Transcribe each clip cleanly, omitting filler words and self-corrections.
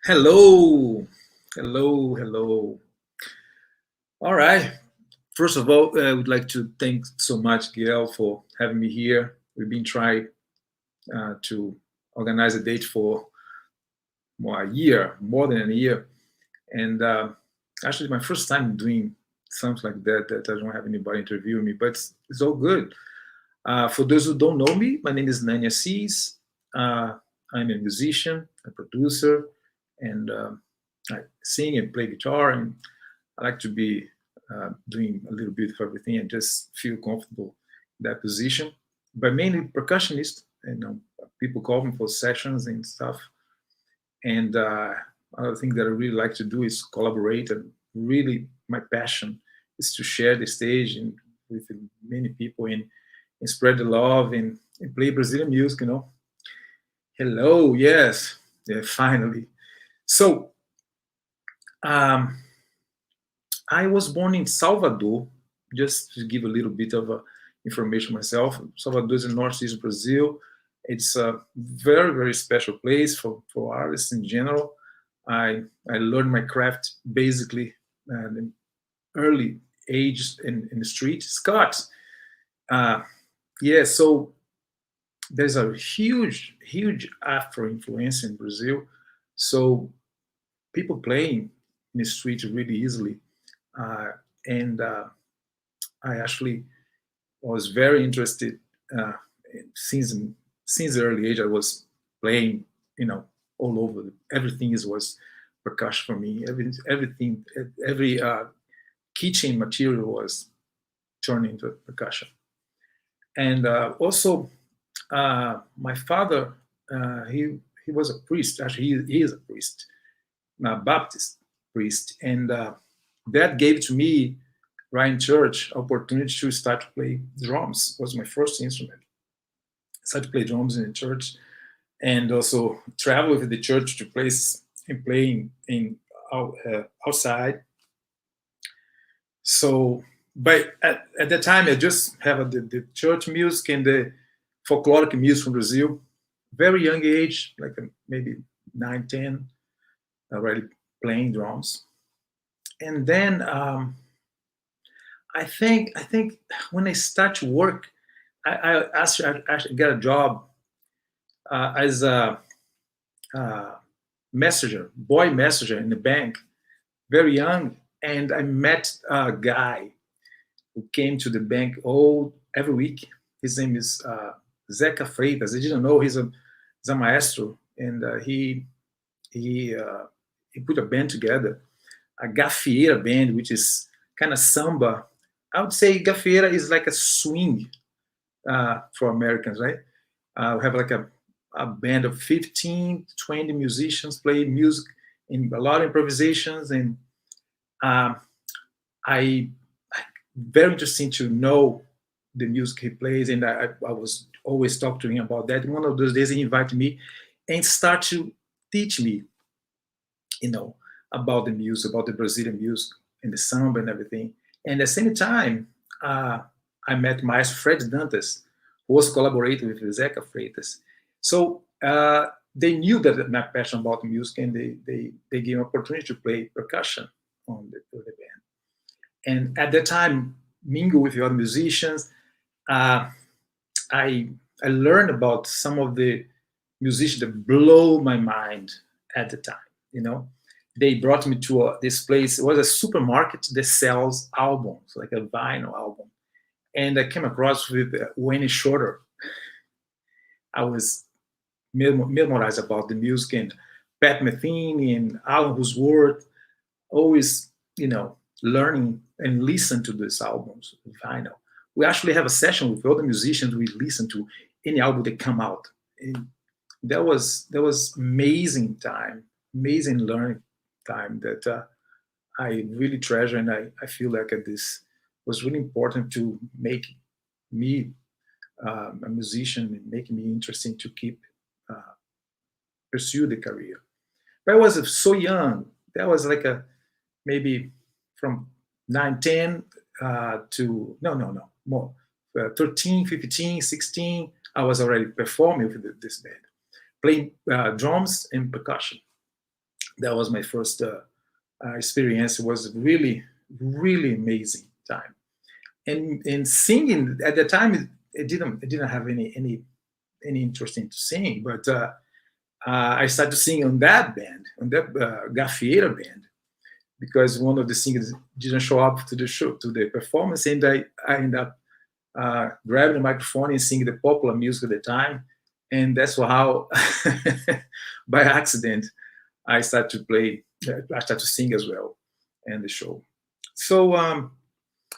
Hello, hello, hello. All right. First of all, I would like to thank so much, Gail, for having me here. We've been trying to organize a date for a year, more than a year, and actually, my first time doing something like that. That I don't have anybody interviewing me, but it's all good. For those who don't know me, my name is Nanny Assis. Uh, I'm a musician, a producer, and I sing and play guitar, and I like to be doing a little bit of everything and just feel comfortable in that position. But mainly percussionist, people call me for sessions and stuff. And another thing that I really like to do is collaborate. And really, my passion is to share the stage and with many people and spread the love and play Brazilian music. Hello, yes, yeah, finally. So um, I was born in Salvador, just to give a little bit of information myself. Salvador is in northeast Brazil. It's a very, very special place for artists in general. I learned my craft basically in early age in the street. Scott, uh, yeah, so there's a huge, huge Afro influence in Brazil. So people playing in the street really easily. Uh, and I actually was very interested uh, since since the early age. I was playing, all over. Everything was percussion for me. Every kitchen material was turned into percussion. And also, my father, he was a priest. Actually, he is a priest, a Baptist priest, and that gave to me right in church opportunity to start to play drums. Was my first instrument. I started to play drums in the church, and also travel with the church to place and playing in outside. So, but at that time, I just have the church music and the folkloric music from Brazil. Very young age, like maybe 9, 10, already playing drums. And then I think when I start to work, I actually got a job as a messenger, boy messenger in the bank, very young, and I met a guy who came to the bank every week. His name is Zeca Freitas. I didn't know he's a maestro, and he put a band together, a gafieira band, which is kind of samba. I would say gafieira is like a swing for Americans, right? We have like a band of 15 to 20 musicians play music in a lot of improvisations, and um, I very interesting to know the music he plays, and I was always talking to him about that. And one of those days, he invited me and start to teach me, you know, about the music, about the Brazilian music and the samba and everything. And at the same time, uh, I met Maestro Fred Dantas, who was collaborating with Zeca Freitas. So they knew that my passion about music, and they gave me opportunity to play percussion on the band. And at that time, mingle with the other musicians. Uh, I I learned about some of the musicians that blow my mind at the time. You know, they brought me to this place. It was a supermarket that sells albums, like a vinyl album, and I came across with Wayne Shorter. I was memorized about the music and Pat Metheny and Alan Husworth. Always, learning and listen to these albums vinyl. We actually have a session with other musicians. We listen to any album that come out. And that was amazing learning time that I really treasure, and I feel like this was really important to make me a musician and making me interesting to keep uh, pursue the career. But I was so young. That was like a maybe from 9, 10 to no more 13, 15, 16. I was already performing with this band, playing drums and percussion. That was my first experience. It was really, really amazing time. And singing at the time, it didn't have any interest in to sing, but I started to sing on that band, on that Gafieira band, because one of the singers didn't show up to the show, to the performance, and I ended up grabbing the microphone and singing the popular music at the time, and that's how, by accident, I started to play. I started to sing as well, in the show. So,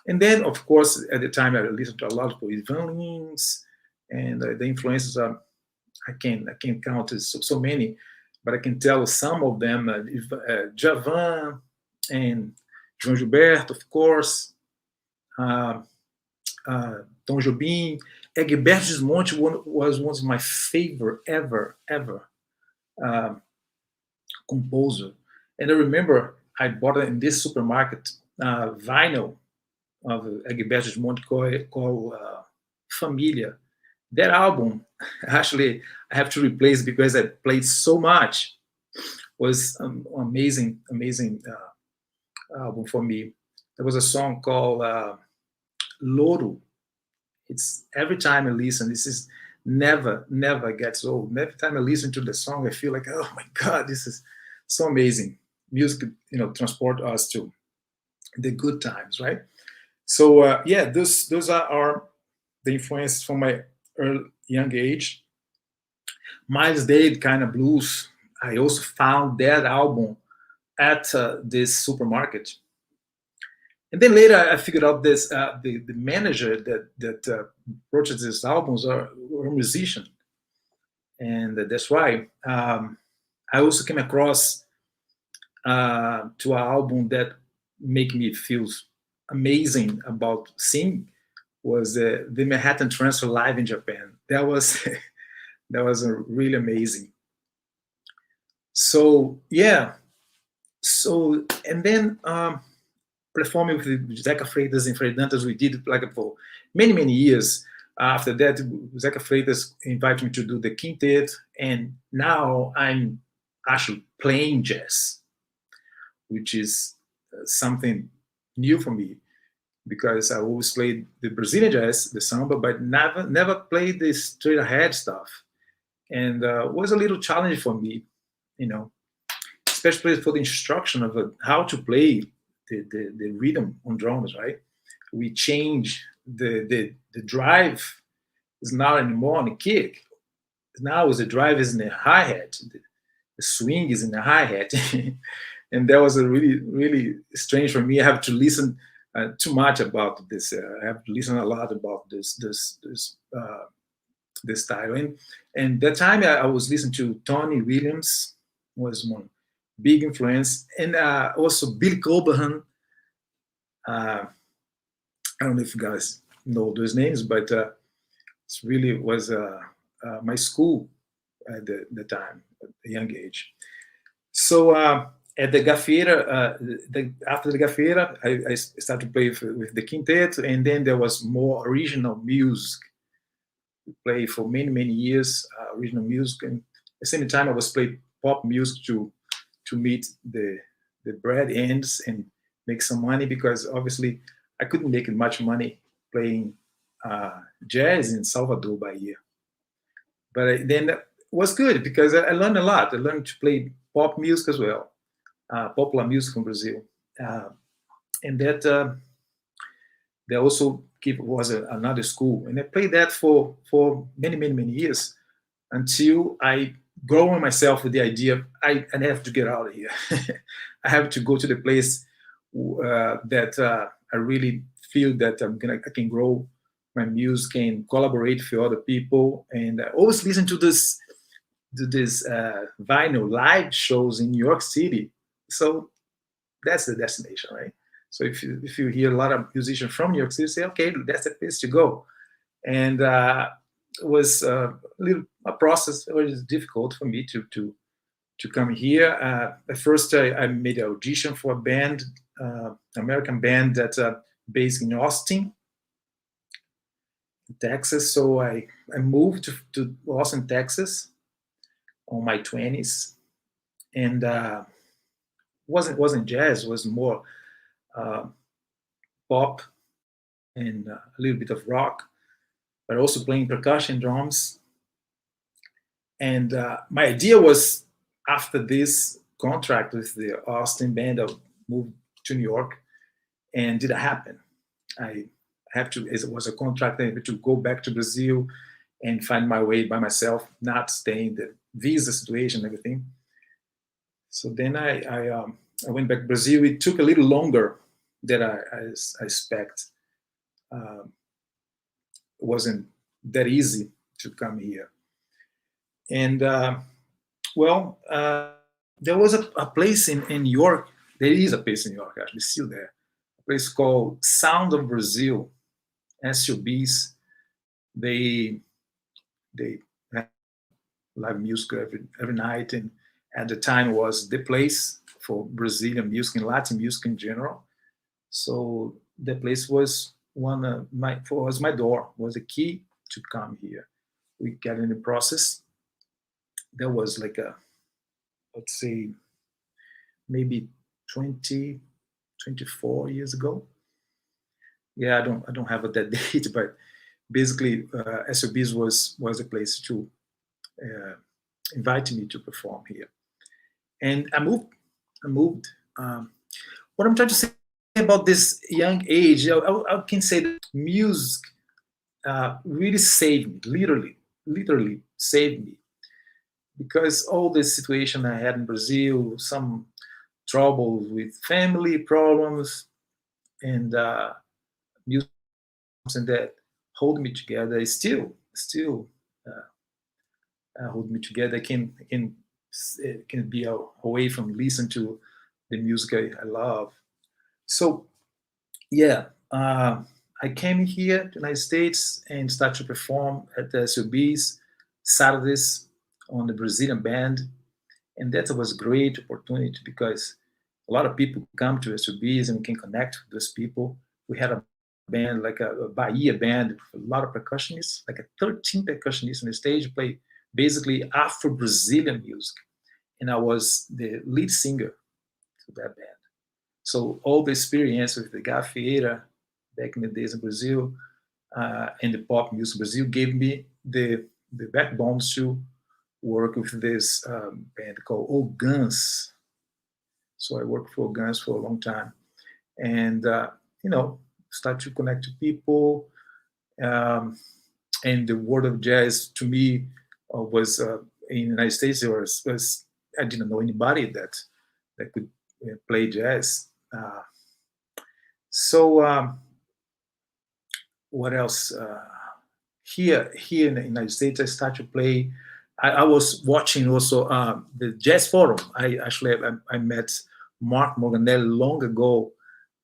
and then of course at the time I listened to a lot of Ivan Lins, and the influences are I can count so many, but I can tell some of them. Javan and João Gilberto, of course, uh, Tom Jobim, Egberto Gismonti was one of my favorite ever uh, composer. And I remember I bought it in this supermarket vinyl of Egberto Gismonti called Familia. That album, actually, I have to replace because I played so much. Was amazing album for me. There was a song called Louro. It's every time I listen, this is never gets old. Every time I listen to the song, I feel like, oh my God, this is so amazing. Music, transport us to the good times, right? So yeah, those are the influences from my young age. Miles Davis kind of blues. I also found that album at this supermarket, and then later I figured out this the manager that purchased these albums were a musician, and that's why I also came across to an album that make me feel amazing about singing was the Manhattan Transfer live in Japan. That was that was really amazing. So yeah, so and then performing with Zeca Freitas and Fred Dantas, we did like for many years. After that, Zeca Freitas invited me to do the quintet, and now I'm actually playing jazz, which is something new for me because I always played the Brazilian jazz, the samba, but never played the straight ahead stuff, and it was a little challenge for me, you know, especially for the instruction of how to play the rhythm on drums, right? We change the drive is not anymore on the kick. Now is the drive is in the hi hat, the swing is in the hi hat, and that was a really strange for me. I have to listen too much about this. I have to listen a lot about this style. And that time I was listening to Tony Williams was one big influence, and also Billy Cobain. Uh, I don't know if you guys know those names, but it really was my school at the time, at a young age. So at the Gafieira, after the Gafieira, I started to play with the quintet, and then there was more original music. We played for many years, original music, and at the same time I was playing pop music to meet the bread ends and make some money because obviously I couldn't make much money playing jazz in Salvador Bahia. But then it was good because I learned a lot. I learned to play pop music as well, popular music from Brazil, uh, and that also was another school, and I played that for many years until I grow on myself with the idea I have to get out of here. I have to go to the place that I really feel that I can grow my music and collaborate with other people. And I always listen to this vinyl live shows in New York City. So that's the destination, right? So if you hear a lot of musicians from New York City, say, okay, that's the place to go. And it was a process. It was difficult for me to come here. At first, I made an audition for a band, American band that based in Austin, Texas. So I moved to Austin, Texas, on my 20s, and wasn't jazz, was more uh, pop and a little bit of rock, but also playing percussion, drums. And my idea was, after this contract with the Austin band, I moved to New York, and didn't happen. I have to, as it was a contract, I had to go back to Brazil and find my way by myself, not staying the visa situation and everything. So then I went back to Brazil. It took a little longer than I expect. Um, it wasn't that easy to come here. And there was a place in New York. There is a place in New York, actually, still there. A place called Sound of Brazil, SUBs. They they have live music every night, and at the time was the place for Brazilian music and Latin music in general. So the place was one of my was my door, was the key to come here. We got in the process. There was like a, let's say, maybe 20, 24 years ago. Yeah, I don't have a that date, but basically SOBs was a place to uh, invite me to perform here. And I moved. Um, what I'm trying to say about this young age, I can say that music really saved me, literally saved me, because all the situation I had in Brazil, some troubles with family problems, and music and that hold me together. Still hold me together. I can be away from listen to the music I love. So yeah, I came here to the United States and started to perform at the SUBs Saturdays on the Brazilian band, and that was a great opportunity because a lot of people come to SUBs and we can connect with those people. We had a band like a Bahia band with a lot of percussionists, like a 13 percussionists on the stage, play basically Afro Brazilian music, and I was the lead singer to that band. So all the experience with the gafieira back in the days in Brazil and the pop music in Brazil gave me the backbone to work with this band called Old Guns. So I worked for Guns for a long time, and start to connect to people. Um, and the world of jazz to me was in the United States. Was I didn't know anybody that could play jazz. So what else? Here in the United States, I started to play. I was watching also the Jazz Forum. I met Mark Morganelli long ago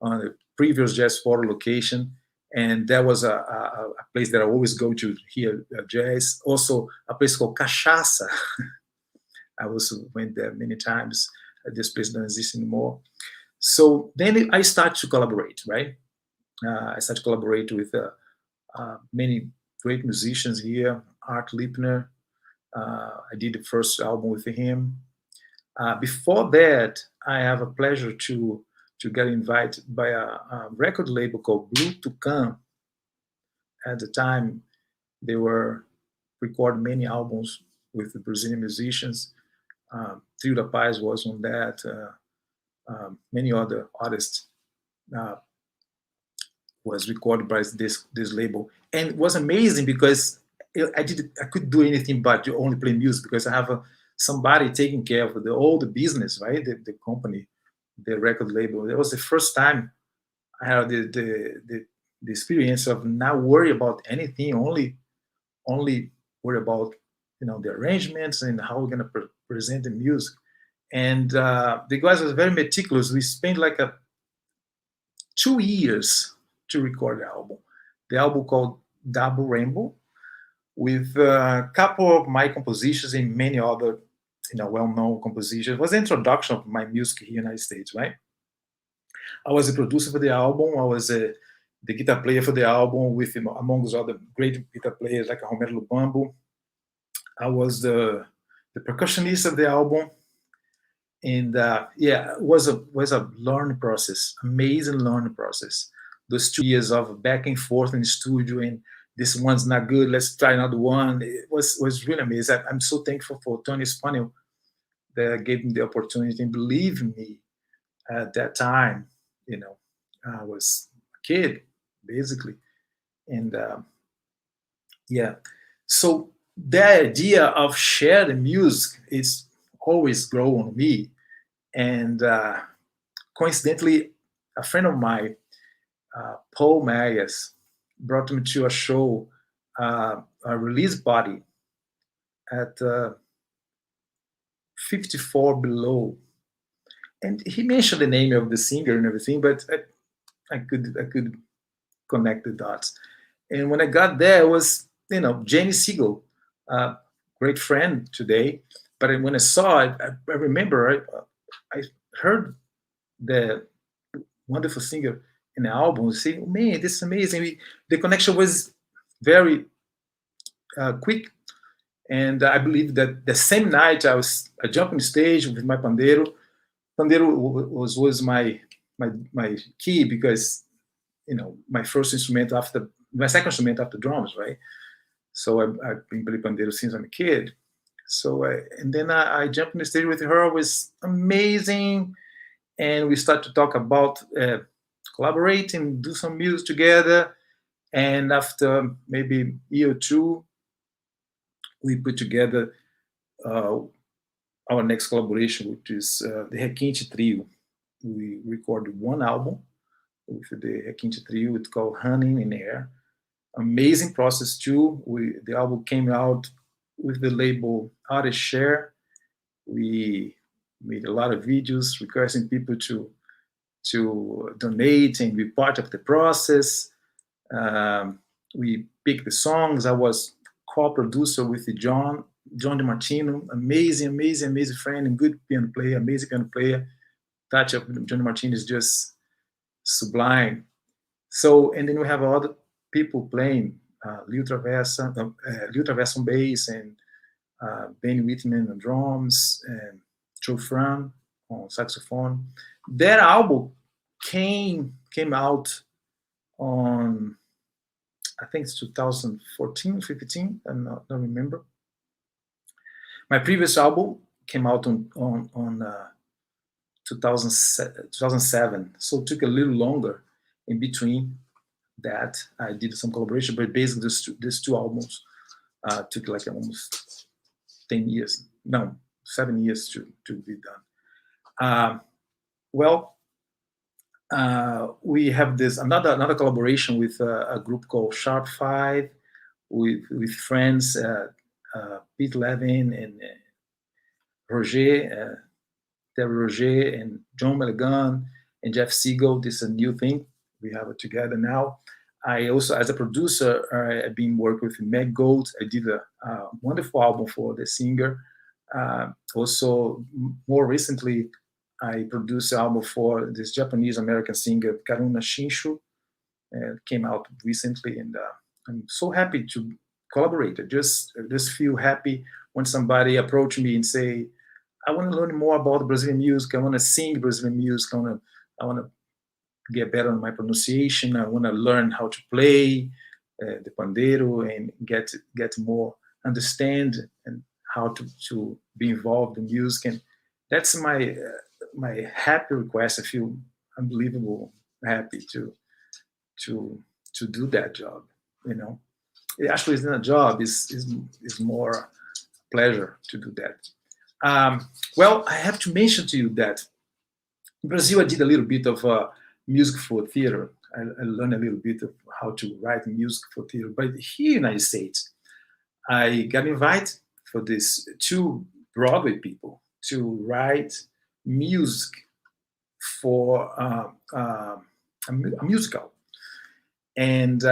on a previous Jazz Forum location, and that was a place that I always go to hear jazz. Also, a place called Cachaça. I also went there many times. This place doesn't exist anymore. So then I start to collaborate, right? I started to collaborate with many great musicians here. Art Lipner, I did the first album with him. Before that, I have a pleasure to get invited by a record label called Blue Tucan. At the time, they were recording many albums with the Brazilian musicians. Trio da Paz was on that. Many other artists uh, was recorded by this label, and it was amazing because I could do anything but to only play music because I have somebody taking care of all the business, right? The company, the record label. It was the first time I had the experience of not worry about anything, only worry about the arrangements and how we're gonna present the music. And the guys was very meticulous. We spent like 2 years to record the album. The album called Double Rainbow, with a couple of my compositions and many other, well-known compositions. It was the introduction of my music here in the United States, right? I was the producer for the album. I was the guitar player for the album, with amongst other great guitar players like Romero Lubambo. I was the percussionist of the album, And yeah, it was a learning process, amazing learning process. Those 2 years of back and forth in the studio, and this one's not good, let's try another one. It was really amazing. I'm so thankful for Tony Spaniel that gave me the opportunity and believed in me at that time. You know, I was a kid basically, and yeah. So the idea of sharing music is always grow on me. And coincidentally, a friend of mine, Paul Magas, brought me to a show, a release party at 54 Below. And he mentioned the name of the singer and everything, but I could connect the dots. And when I got there, it was, Jenny Siegel, uh, great friend today. But when I saw it, I remember I heard the wonderful singer in the album. Say, oh, man, this is amazing. The connection was very quick, and I believe that the same night I jumped on stage with my pandero. Pandero was my key because my first instrument after my second instrument after drums, right? So I've been playing pandero since I'm a kid. So and then I jumped on the stage with her. It was amazing, and we start to talk about collaborating, do some music together. And after maybe a year or two, we put together uh, our next collaboration, which is the Requinte Trio. We recorded one album with the Requinte Trio. It's called Honey in Air. Amazing process too. The album came out with the label Artist Share. We made a lot of videos requesting people to donate and be part of the process. Um, we picked the songs. I was co-producer with John DiMartino, amazing friend and good piano player, amazing piano player. Touch of John DiMartino is just sublime. So, and then we have other people playing, Lil Traversa on bass, and Benny Whitman on drums, and Joe Fran on saxophone. That album came out on, I think it's 2014, 15. Don't remember. My previous album came out on 2007, so it took a little longer in between that. I did some collaboration, but basically these two albums took like almost 10 years, no, 7 years to be done. Well, we have this another collaboration with a group called Sharp Five, with friends Pete Levin and Roger, Terry Roger, and John Mulligan and Jeff Siegel. This is a new thing. We have it together now. I also, as a producer, I've been working with Meg Gold. I did a wonderful album for the singer. Also, more recently, I produced an album for this Japanese American singer Karuna Shinshu. Came out recently, and I'm so happy to collaborate. I just feel happy when somebody approach me and say, "I want to learn more about Brazilian music. I want to sing Brazilian music. I want to get better on my pronunciation. I want to learn how to play the pandeiro and get more understand and how to be involved in music." And that's my happy request. I feel unbelievable happy to to do that job. You know, it actually isn't a job. Is more pleasure to do that. Well, I have to mention to you that in Brazil, I did a little bit of music for theater. I learned a little bit of how to write music for theater. But here in the United States, I got invited for this two Broadway people to write music for a musical, and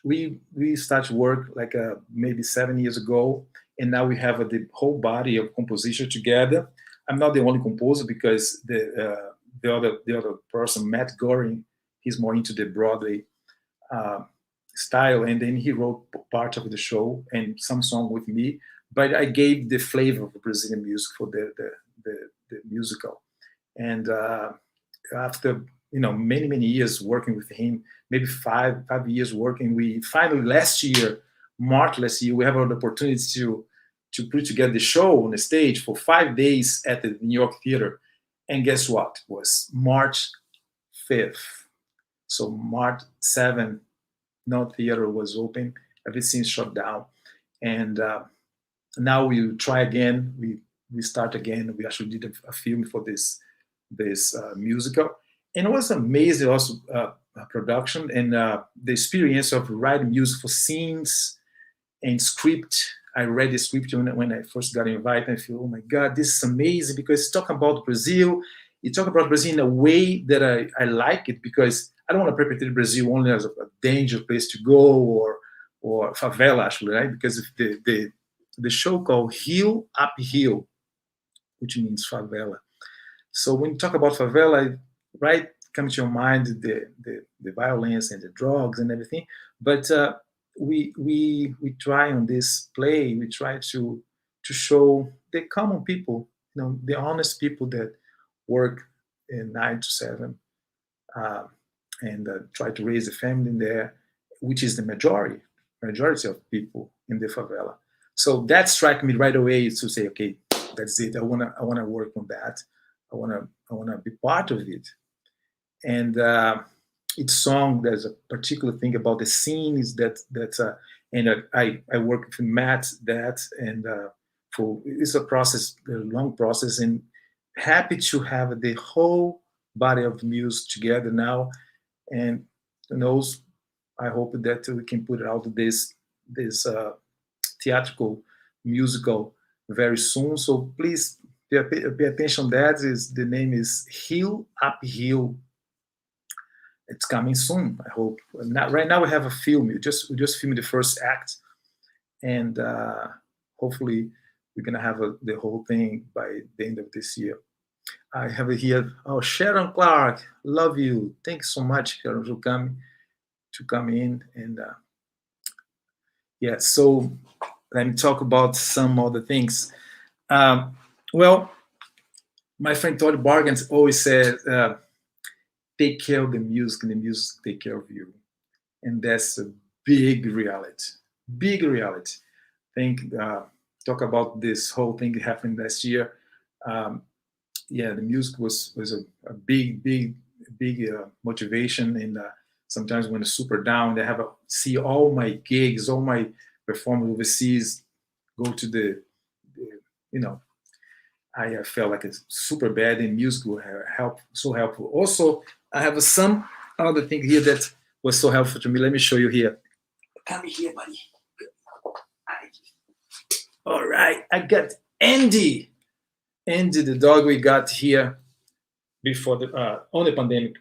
we started work like maybe 7 years ago, and now we have the whole body of composition together. I'm not the only composer because the other person, Matt Goring, he's more into the Broadway uh, style, and then he wrote part of the show and some song with me. But I gave the flavor of Brazilian music for the the musical. And after many years working with him, maybe 5 years working, we finally last year, March last year, we have an opportunity to put together the show on the stage for 5 days at the New York Theater. And guess what? It was March 5th. So March 7th, no theater was open. Everything's shut down. And now we try again. We start again. We actually did a film for this musical, and it was amazing also production and the experience of writing music for scenes and script. I read the script when I first got invited. I feel, oh my God, this is amazing because it's talking about Brazil. You talk about Brazil in a way that I like it, because I don't want to perpetrate Brazil only as a dangerous place to go, or favela actually, right? Because if the show called Hill Uphill, which means favela. So when you talk about favela, right, comes to your mind the violence and the drugs and everything. But we try on this play, we try to show the common people, the honest people that work in 9 to 7, uh, and try to raise a family in there, which is the majority of people in the favela. So that struck me right away to say, okay, that's it. I wanna work on that. I wanna be part of it. And each song, there's a particular thing about the scene is that and I work with Matt that, and for it's a long process, and happy to have the whole body of music together now. And who knows, I hope that we can put out this theatrical musical very soon. So please pay attention. That is, the name is Hill Uphill. It's coming soon, I hope. Not, right now we have a film. We just filmed the first act, and hopefully we're gonna have the whole thing by the end of this year. I have it here. Oh, Sharon Clark, love you. Thanks so much, Sharon, to come in. And yeah, so let me talk about some other things. Um, well, my friend Todd Bargans always said, take care of the music and the music take care of you. And that's a big reality. Big reality. Think, talk about this whole thing that happened last year. Um, yeah, the music was a big motivation. And sometimes when it's super down, they have see all my gigs, all my performance overseas, go to the you know, I felt like it's super bad, and music will help, so helpful. Also, I have some other thing here that was so helpful to me. Let me show you here. Come here, buddy. All right, I got Andy. Andy, the dog we got here before the on the pandemic.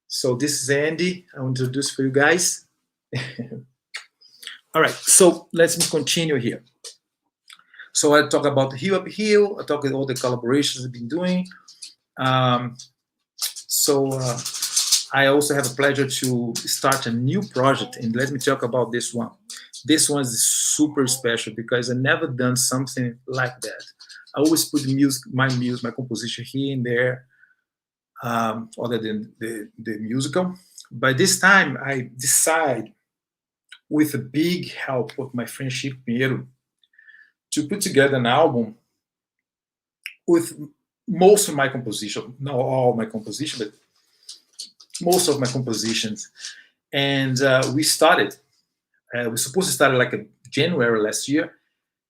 So this is Andy. I want to introduce for you guys. All right, so let's continue here. So I talk about Hill Up Hill. I talk about all the collaborations I've been doing. Um, so I also have a pleasure to start a new project, and let me talk about this one. This one is super special because I never done something like that. I always put my composition here and there, other than the musical. But this time I decide, with a big help of my friendship Pinheiro, to put together an album with most of my composition, not all my composition, but most of my compositions. And we started. We supposed to start like a January last year,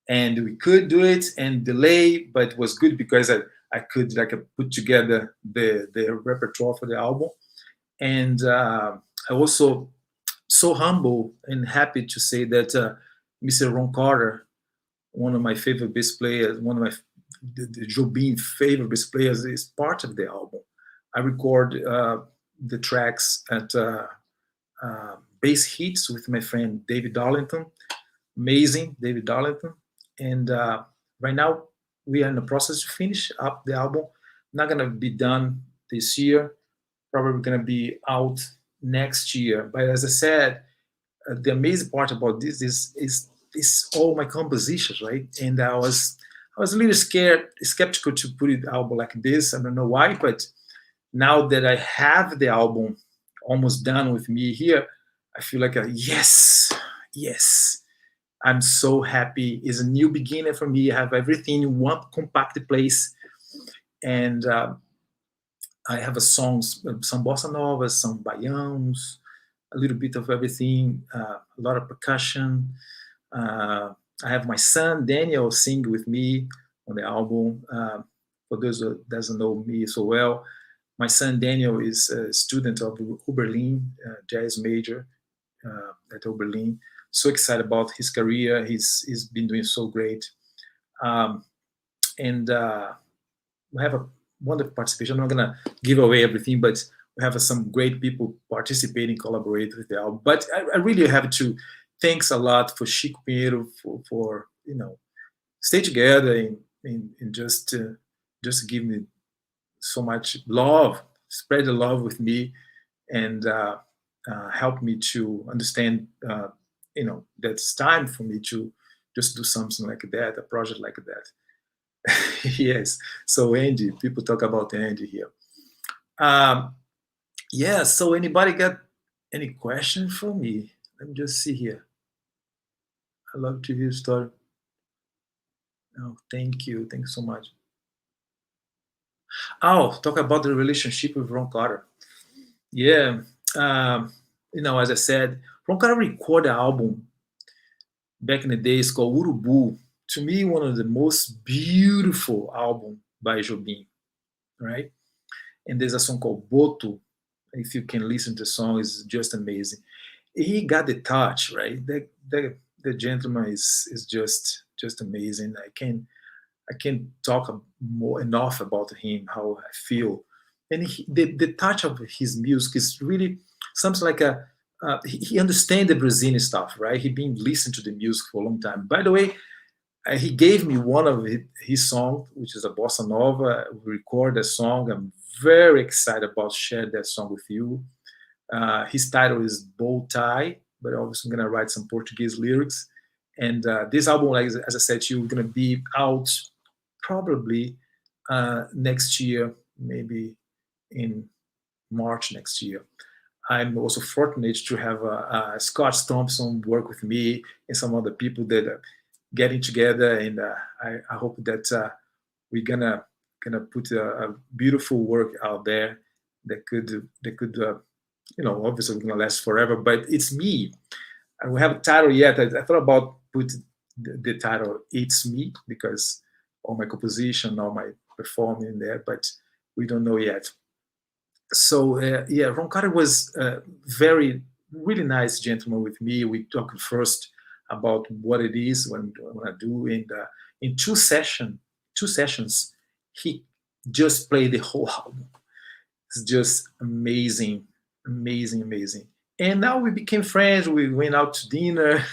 and we could do it and delay, but it was good because I could like put together the repertoire for the album. And I also so humble and happy to say that Mr. Ron Carter, one of my favorite bass players, one of the Joe Bean favorite bass players, is part of the album. I record the tracks at Bass Hits with my friend David Darlington, amazing David Darlington. And right now we are in the process to finish up the album. Not gonna be done this year, probably gonna be out next year. But as I said, the amazing part about this is all my compositions, right? And I was a little scared, skeptical to put it album like this. I don't know why, but now that I have the album almost done with me here, I feel like a yes, yes. I'm so happy. It's a new beginning for me. I have everything in one compact place, and I have a songs, some bossa novas, some baianos, a little bit of everything, a lot of percussion. Uh, I have my son Daniel sing with me on the album. For those who doesn't know me so well, my son Daniel is a student of Oberlin, jazz major at Oberlin. So excited about his career. He's been doing so great, um, and we have a wonderful participation. I'm not gonna give away everything, but we have some great people participating, collaborate with the album. But I really have to thanks a lot for Chico Pinheiro for stay together and just give me so much love, spread the love with me, and help me to understand. That's time for me to just do something like that, a project like that. Yes. So Andy, people talk about Andy here. Um, yeah. So anybody got any question for me? Let me just see here. I love to hear story. Oh, thank you. Thank you so much. Oh, talk about the relationship with Ron Carter. Yeah. Um, as I said, Ron Carter recorded an album back in the days called Urubu. To me, one of the most beautiful album by Jobim, right? And there's a song called Boto. If you can listen to the song, it's just amazing. He got the touch, right? The gentleman is just amazing. I can't talk more enough about him, how I feel, and the touch of his music is really something like a. He understands the Brazilian stuff, right? He been listening to the music for a long time. By the way, he gave me one of his songs, which is a bossa nova. We record that song. I'm very excited about sharing that song with you. His title is Bow Tie, but obviously I'm gonna write some Portuguese lyrics. And this album, like as I said to you, gonna be out probably next year, maybe in March next year. I'm also fortunate to have Scott Thompson work with me and some other people that are getting together, and I hope that we're gonna put a beautiful work out there that could obviously gonna last forever. But it's me. I don't have a title yet. I thought about put the title "It's Me" because all my composition, all my performing in there, but we don't know yet. So yeah, Ron Carter was very really nice gentleman with me. We talked first about what it is when I do, and in two sessions, he just played the whole album. It's just amazing, amazing, amazing. And now we became friends. We went out to dinner.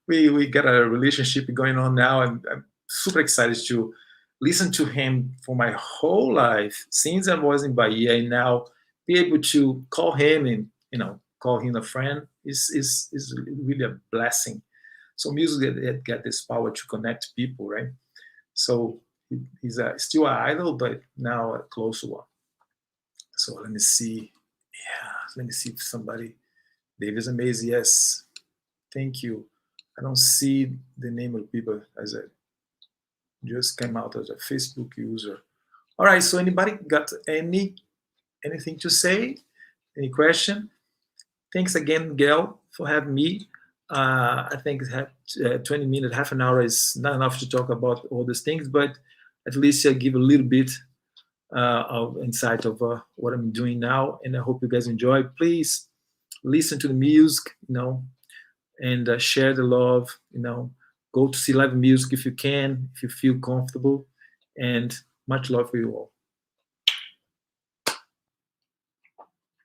we got a relationship going on now. I'm super excited to listen to him for my whole life since I was in Bahia, and now be able to call him and call him a friend is really a blessing. So music that got this power to connect people, right? So he's still an idol, but now a close one. So let me see. Yeah, let me see if somebody. David's amazing. Yes, thank you. I don't see the name of people as I just came out as a Facebook user. All right. So anybody got anything to say? Any question? Thanks again, Gail, for having me. I think 20 minutes, half an hour is not enough to talk about all these things, but at least I give a little bit of insight of what I'm doing now, and I hope you guys enjoy. Please listen to the music, and share the love. Go to see live music if you can, if you feel comfortable, and much love for you all.